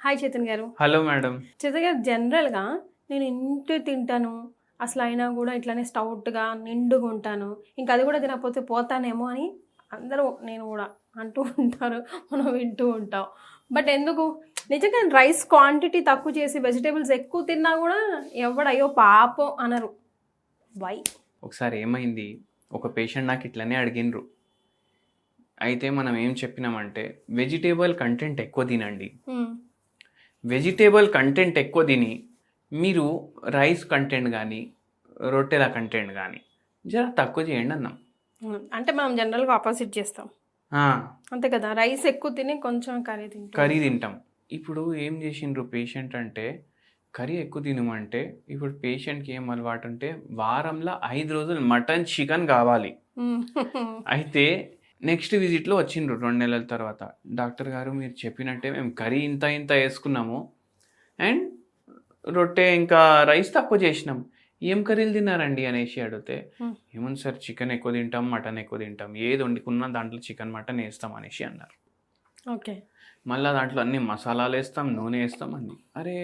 Hi Chetan గారు. Hello madam. Chetan గారు, జనరల్‌గా నేను ఇంతే తింటాను. అసలైనా గూడా ఇట్లనే స్టౌట్‌గా, నిండుగా ఉంటాను. ఇంక అది గూడా తినకపోతే పోతానేమో అని అందరూ, నేను గూడా అంటూ ఉంటారు. మనం వింటూ ఉంటాం. బట్ ఎందుకు నిజంగా రైస్ క్వాంటిటీ తక్కువ చేసి వెజిటబుల్స్ ఎక్కువ తిన్నా గూడా ఎవ్వడు అయ్యో పాపం అనరు. వై? ఒకసారి ఏమైంది, ఒక పేషెంట్ నాకు ఇట్లనే అడిగినరు. అయితే మనం ఏం చెప్పినామంటే వెజిటేబుల్ కంటెంట్ ఎక్కువ తినండి. వెజిటేబుల్ కంటెంట్ ఎక్కువ తిని మీరు రైస్ కంటెంట్ కానీ రొట్టెల కంటెంట్ కానీ జర తక్కువ చేయండి అన్నాం. అంటే మనం జనరల్‌గా ఆపోజిట్ చేస్తాం. అంతే కదా, రైస్ ఎక్కువ తిని కొంచెం కర్రీ తింటాం. ఇప్పుడు ఏం చేసిండ్రు పేషెంట్ అంటే, కర్రీ ఎక్కువ తినమంటే ఇప్పుడు పేషెంట్కి ఏం అలవాటు అంటే వారంలో 5 రోజులు మటన్ చికెన్ కావాలి. అయితే నెక్స్ట్ విజిట్లో వచ్చిండ్రు 2 నెలల తర్వాత, డాక్టర్ గారు మీరు చెప్పినట్టే మేము కర్రీ ఇంత ఇంత వేసుకున్నాము అండ్ రొట్టె ఇంకా రైస్ తక్కువ చేసినాం, ఏం కర్రీలు తిన్నారండి అనేసి అడిగితే, ఏముంది సార్ చికెన్ ఎక్కువ తింటాం, మటన్ ఎక్కువ తింటాం, ఏది వండుకున్నా దాంట్లో చికెన్ మటన్ వేస్తాం అనేసి అన్నారు. ఓకే. మళ్ళీ దాంట్లో అన్ని మసాలాలు వేస్తాం, నూనె వేస్తాం అంది. అరే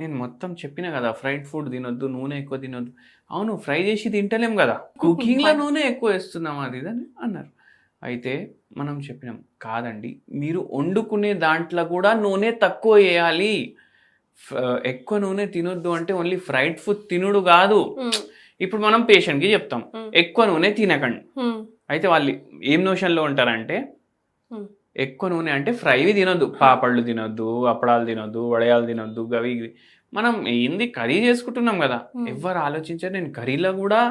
నేను మొత్తం చెప్పిన కదా ఫ్రైడ్ ఫుడ్ తినొద్దు, నూనె ఎక్కువ తినొద్దు. అవును, ఫ్రై చేసి తింటలేం కదా, కుకింగ్లో నూనె ఎక్కువ వేస్తున్నాం అది ఇదని అన్నారు. అయితే మనం చెప్పినాం కాదండి, మీరు వండుకునే దాంట్లో కూడా నూనె తక్కువ వేయాలి. ఎక్కువ నూనె తినొద్దు అంటే ఓన్లీ ఫ్రైడ్ ఫుడ్ తినుడు కాదు. ఇప్పుడు మనం పేషెంట్కి చెప్తాం ఎక్కువ నూనె తినకండి. అయితే వాళ్ళు ఏం నోషన్లో ఉంటారంటే, ఎక్కువ నూనె అంటే ఫ్రైవి తినొద్దు, పాపళ్ళు తినొద్దు, అప్పడాలు తినొద్దు, వడయాలు తినొద్దు, గవి మనం ఏంది కర్రీ చేసుకుంటున్నాం కదా, ఎవరు ఆలోచించారు నేను కర్రీలో కూడా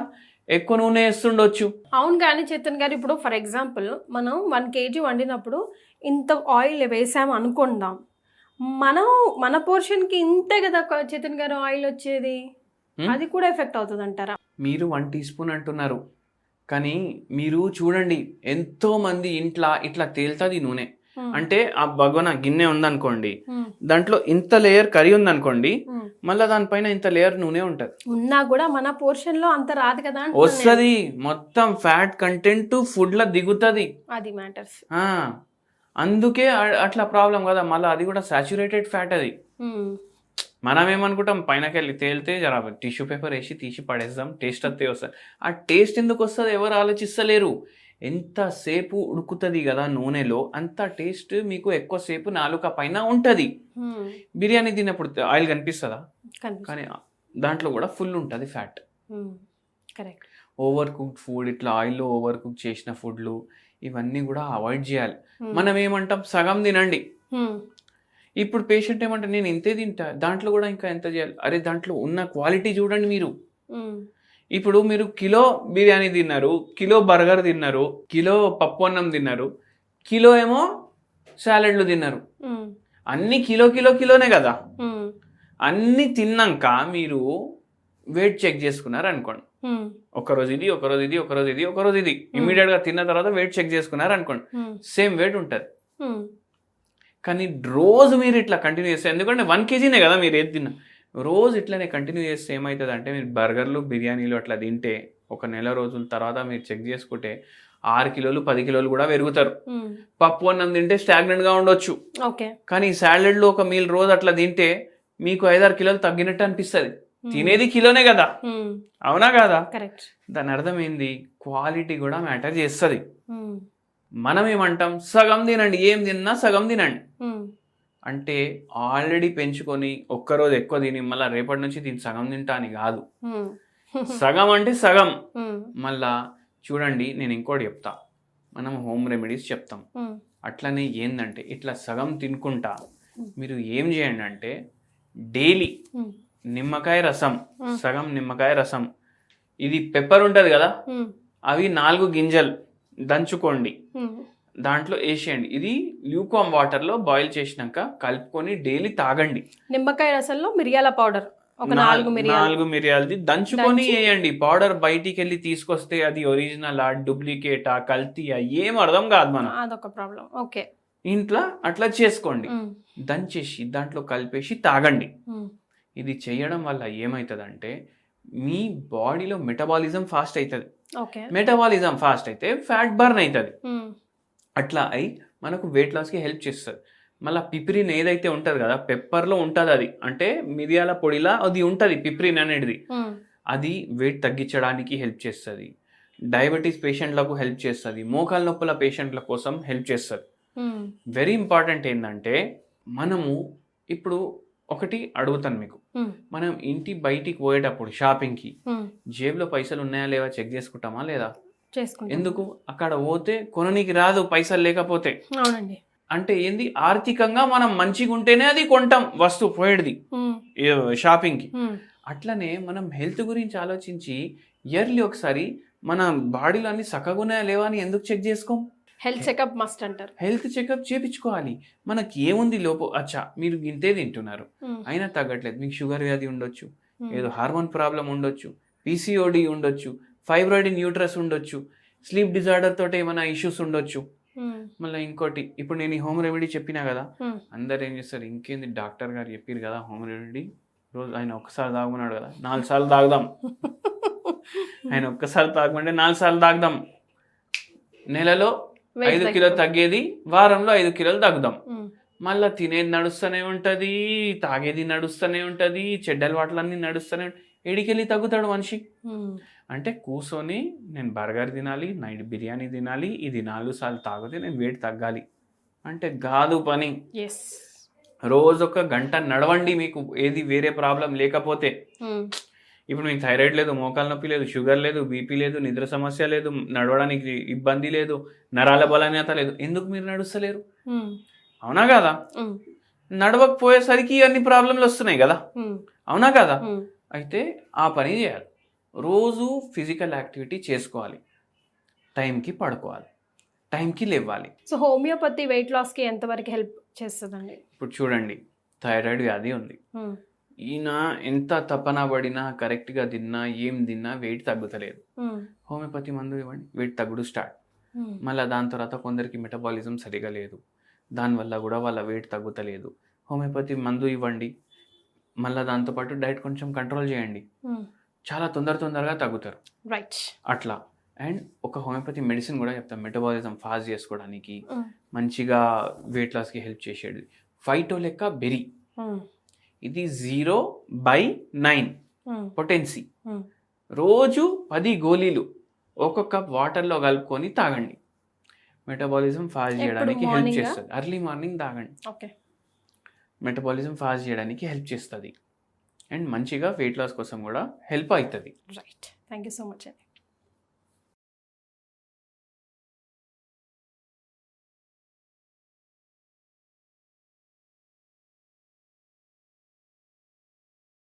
ఎక్కువ నూనె వేస్తుండొచ్చు. అవును, కానీ చేతన్ గారు ఇప్పుడు ఫర్ ఎగ్జాంపుల్ మనం 1 kg వండినప్పుడు ఇంత ఆయిల్ వేసాము అనుకుందాం, మన పోర్షన్కి ఇంతే కదా చేతన్ గారు ఆయిల్ వచ్చేది, అది కూడా ఎఫెక్ట్ అవుతుంది అంటారా? మీరు 1 teaspoon అంటున్నారు, కానీ మీరు చూడండి ఎంతో మంది ఇంట్లో ఇట్లా తేలుతుంది నూనె. అంటే ఆ భగవన గిన్నె ఉందనుకోండి, దాంట్లో ఇంత లేయర్ కర్రీ ఉందనుకోండి, మళ్ళీ దానిపైన ఇంత లేయర్ నూనె ఉంటది, ఉన్నా కూడా మన పోర్షన్ లో అంత రాదు కదా, వస్తుంది మొత్తం ఫ్యాట్ కంటెంట్ ఫుడ్ లో దిగుతుంది, అది మ్యాటర్స్. అందుకే అట్లా ప్రాబ్లం కదా, మళ్ళీ అది కూడా సాచురేటెడ్ ఫ్యాట్. అది మనం ఏమనుకుంటాం పైనకెళ్ళి తేలితే జర టిష్యూ పేపర్ వేసి తీసి పడేస్తాం, టేస్ట్ అంతే వస్తుంది. ఆ టేస్ట్ ఎందుకు వస్తుంది ఎవరు ఆలోచిస్తలేరు. ఎంతసేపు ఉడుకుతుంది కదా నూనెలో, అంత టేస్ట్ మీకు ఎక్కువసేపు నాలుక పైన ఉంటుంది. బిర్యానీ తిన్నప్పుడు ఆయిల్ కనిపిస్తుందా? కానీ దాంట్లో కూడా ఫుల్ ఉంటుంది fat. Correct. Over cooked food, ఇట్లా ఆయిల్లో ఓవర్ కుక్ చేసిన ఫుడ్లు ఇవన్నీ కూడా అవాయిడ్ చేయాలి. మనం ఏమంటాం సగం తినండి. ఇప్పుడు పేషెంట్ ఏమంటే నేను ఇంతే తింటా, దాంట్లో కూడా ఇంకా ఎంత చేయాలి? అరే దాంట్లో ఉన్న క్వాలిటీ చూడండి మీరు. ఇప్పుడు మీరు కిలో బిర్యానీ తిన్నారు, కిలో బర్గర్ తిన్నారు, కిలో పప్పు అన్నం తిన్నారు, కిలో ఏమో సాలెడ్లు తిన్నారు, అన్ని కిలోనే కదా. అన్ని తిన్నాక మీరు వెయిట్ చెక్ చేసుకున్నారు అనుకోండి, ఒకరోజు ఇది, ఒకరోజు ఇది, ఒకరోజు ఇది, ఒకరోజు ఇది, ఇమీడియట్గా తిన్న తర్వాత వెయిట్ చెక్ చేసుకున్నారు అనుకోండి, సేమ్ వెయిట్ ఉంటుంది. కానీ రోజు మీరు ఇట్లా కంటిన్యూ చేస్తే, ఎందుకంటే 1 kgనే కదా మీరు ఏది తిన్నా, రోజు ఇట్లనే కంటిన్యూ చేస్తే ఏమవుతుంది అంటే, మీరు బర్గర్లు బిర్యానీలు అట్లా తింటే ఒక నెల రోజుల తర్వాత మీరు చెక్ చేసుకుంటే 6 కిలోలు 10 కిలోలు కూడా పెరుగుతారు. పప్పు అన్నం తింటే స్టాగ్నెంట్గా ఉండొచ్చు, కానీ సాలెడ్లో ఒక మీల్ రోజు అట్లా తింటే మీకు 5-6 కిలోలు తగ్గినట్టు అనిపిస్తుంది. తినేది కిలోనే కదా, అవునా కదా? దాని అర్థం ఏంది, క్వాలిటీ కూడా మ్యాటర్ చేస్తుంది. మనం ఏమంటాం సగం తినండి, ఏం తిన్నా సగం తినండి అంటే ఆల్రెడీ పెంచుకొని ఒక్కరోజు ఎక్కువ తిని మళ్ళీ రేపటి నుంచి దీన్ని సగం తింటా అని కాదు. సగం అంటే సగం. మళ్ళా చూడండి నేను ఇంకోటి చెప్తా, మనం హోమ్ రెమెడీస్ చెప్తాం. అట్లనే ఏందంటే ఇట్లా సగం తినుకుంటా మీరు ఏం చేయండి అంటే, డైలీ నిమ్మకాయ రసం, సగం నిమ్మకాయ రసం, ఇది పెప్పర్ ఉంటుంది కదా, అవి 4 గింజలు దంచుకోండి, దాంట్లో వేసేయండి. ఇది ల్యూకామ్ వాటర్లో బాయిల్ చేసినాక కలుపుకొని డైలీ తాగండి. నిమ్మకాయ రసంలో మిరియాల పౌడర్ ఒక 4 మిరియాలది దంచుకొని వేయండి. పౌడర్ బయటికి వెళ్ళి తీసుకొస్తే అది ఒరిజినల్ డూప్లికేటా కల్తీయా ఏం అర్థం కాదు. మనం అదొక ప్రాబ్లం. ఓకే, ఇంట్లో అట్లా చేసుకోండి, దంచేసి దాంట్లో కలిపేసి తాగండి. ఇది చేయడం వల్ల ఏమవుతుందంటే మీ బాడీలో మెటబాలిజం ఫాస్ట్ అవుతుంది. మెటబాలిజం ఫాస్ట్ అయితే ఫ్యాట్ బర్న్ అవుతుంది, అట్లా అయి మనకు వెయిట్ లాస్కి హెల్ప్ చేస్తుంది. మళ్ళీ పిప్రిన్ ఏదైతే ఉంటుంది కదా, పెప్పర్లో ఉంటుంది అది, అంటే మిరియాల పొడిలా అది ఉంటుంది పిప్రిన్ అనేది. అది వెయిట్ తగ్గించడానికి హెల్ప్ చేస్తుంది, డయాబెటీస్ పేషెంట్లకు హెల్ప్ చేస్తుంది, మోకాల నొప్పుల పేషెంట్ల కోసం హెల్ప్ చేస్తుంది. వెరీ ఇంపార్టెంట్ ఏంటంటే, మనము ఇప్పుడు ఒకటి అడుగుతాను మీకు, మనం ఇంటి బయటికి పోయేటప్పుడు షాపింగ్కి జేబులో పైసలు ఉన్నాయా లేవా చెక్ చేసుకుంటామా లేదా? ఎందుకు? అక్కడ పోతే కొననీకి రాదు పైసలు లేకపోతే. అవునండి. అంటే ఏంది, ఆర్థికంగా మనం మంచిగా ఉంటేనే అది కొంటాం వస్తువు పోయేది షాపింగ్కి. అట్లనే మనం హెల్త్ గురించి ఆలోచించి ఇయర్లీ ఒకసారి మన బాడీలో అన్ని చక్కగా ఉన్నాయా లేవా అని ఎందుకు చెక్ చేసుకోం? హెల్త్ చెకప్ మస్ట్ అంటారు. హెల్త్ చెకప్ చేయించుకోవాలి. మనకి ఏముంది లోపం, అచ్చా మీరు ఇంతే తింటున్నారు అయినా తగ్గట్లేదు, మీకు షుగర్ వ్యాధి ఉండొచ్చు, ఏదో హార్మోన్ ప్రాబ్లం ఉండొచ్చు, పీసీఓడి ఉండొచ్చు, ఫైబ్రాయిడ్ ఇన్ యూట్రస్ ఉండొచ్చు, స్లీప్ డిజార్డర్ తోటి ఏమైనా ఇష్యూస్ ఉండొచ్చు. మళ్ళీ ఇంకోటి, ఇప్పుడు నేను ఈ హోమ్ రెమెడీ చెప్పినా కదా, అందరు ఏం చేస్తారు, ఇంకేంది డాక్టర్ గారు చెప్పారు కదా హోమ్ రెమెడీ, రోజు ఆయన ఒక్కసారి తాగుతున్నాడు కదా 4 సార్లు తాగుదాం, ఆయన ఒక్కసారి తాగమంటే 4 సార్లు తాగుదాం, నెలలో 5 కిలోలు తగ్గేది వారంలో 5 కిలోలు తగ్గుదాం. మళ్ళీ తినేది నడుస్తూనే ఉంటుంది, తాగేది నడుస్తూనే ఉంటుంది, చెడ్డ అలవాట్లన్నీ నడుస్తూనే ఉంటాయి. ఎడికెళ్ళి తగ్గుతాడు మనిషి? అంటే కూర్చొని నేను బర్గర్ తినాలి, నైట్ బిర్యానీ తినాలి, ఇది 4 సార్లు తాగితే నేను వెయిట్ తగ్గాలి అంటే కాదు పని. రోజు 1 గంట నడవండి, మీకు ఏది వేరే ప్రాబ్లం లేకపోతే. ఇప్పుడు మీకు థైరాయిడ్ లేదు, మోకాల నొప్పి లేదు, షుగర్ లేదు, బీపీ లేదు, నిద్ర సమస్య లేదు, నడవడానికి ఇబ్బంది లేదు, నరాల బలహీనత లేదు, ఎందుకు మీరు నడుస్తలేరు? అవునా కదా? నడవకపోయేసరికి అన్ని ప్రాబ్లంలు వస్తున్నాయి కదా, అవునా కదా? అయితే ఆ పని చేయాలి, రోజు ఫిజికల్ యాక్టివిటీ చేసుకోవాలి, టైంకి పడుకోవాలి, టైంకి లేవాలి. సో హోమియోపతి వెయిట్ లాస్కి ఎంతవరకు హెల్ప్ చేస్తుందండి? ఇప్పుడు చూడండి, థైరాయిడ్ వ్యాధి ఉంది, ఈయన ఎంత తపన పడినా కరెక్ట్గా తిన్నా ఏం తిన్నా వెయిట్ తగ్గుతలేదు. హోమియోపతి మందు ఇవ్వండి, వెయిట్ తగ్గుడు స్టార్ట్. మళ్ళీ దాని తర్వాత కొందరికి మెటబాలిజం సరిగా లేదు, దానివల్ల కూడా వాళ్ళ వెయిట్ తగ్గుతలేదు. హోమియోపతి మందు ఇవ్వండి, మళ్ళీ దాంతోపాటు డైట్ కొంచెం కంట్రోల్ చేయండి, చాలా తొందరగా తగ్గుతారు. రైట్. అట్లా. అండ్ ఒక హోమియోపతి మెడిసిన్ కూడా చెప్తాం, మెటబాలిజం ఫాస్ట్ చేసుకోవడానికి, మంచిగా వెయిట్ లాస్కి హెల్ప్ చేసేది. ఫైటోలెక్కా బెరీ, ఇది 0/9 పొటెన్సీ. రోజు 10 గోళీలు 1 కప్ వాటర్లో కలుపుకొని తాగండి, మెటబాలిజం ఫాస్ట్ చేయడానికి హెల్ప్ చేస్తుంది. ఎర్లీ మార్నింగ్ తాగండి, మెటబాలిజం ఫాస్ట్ చేయడానికి హెల్ప్ చేస్తుంది అండ్ మంచిగా వెయిట్ లాస్ కోసం కూడా హెల్ప్ అవుతుంది. Right. Thank you so much అండి.